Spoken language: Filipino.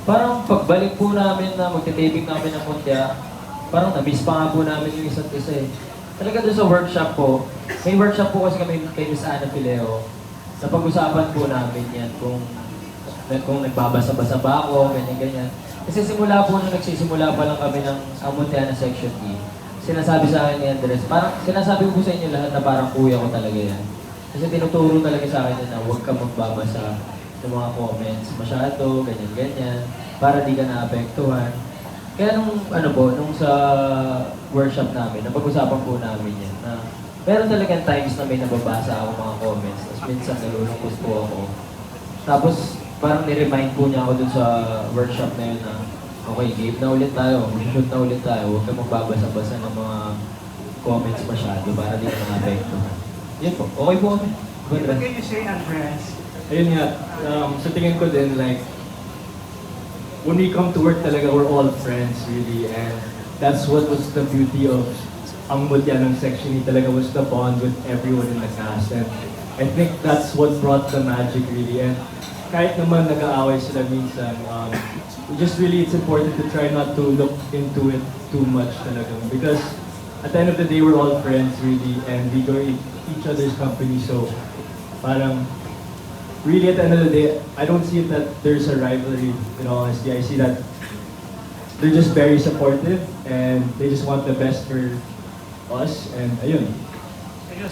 Parang pagbalik po namin na magte-taping namin ng Mundya, parang na-miss pa nga po namin yung isa't isa eh. Talaga doon sa workshop po, may workshop po kasi kami kay Miss Ana Pileo. Napag-usapan po namin yan kung nagbabasa-basa ba ako, ganyan-ganyan. Kasi simula po nung nagsisimula pa lang kami ng Mundya na Section E, sinasabi sa akin ni Andres, parang sinasabi ko po sa inyo lahat na parang kuya ko talaga yan. Kasi tinuturo talaga sa akin na huwag ka magbabasa ng mga comments masyado, ganyan-ganyan, para di ka naapektuhan. Kaya nung sa workshop namin, napag-usapan po namin yan na meron talagang times na may nababasa ako mga comments, tapos minsan nalulungkot po ako. Tapos parang ni-remind po niya ako dun sa workshop na yun na okay, game na ulit tayo, shoot na ulit tayo, huwag ka magbabasa-basa ng mga comments masyado para di ka naapektuhan. Yun po, okay po kami. What can you say, Andres? Ayun nga, sa tingin ko din, like, when we come to work talaga, we're all friends, really, and that's what was the beauty of ang Mundya ng Section E talaga, was the bond with everyone in the cast, and I think that's what brought the magic, really, and kahit naman nag-aaway sila minsan, just really, it's important to try not to look into it too much talaga, because at the end of the day, we're all friends, really, and we go each other's company, so parang really, at the end of the day, I don't see that there's a rivalry, in all honesty. I see that they're just very supportive and they just want the best for us, and ayun,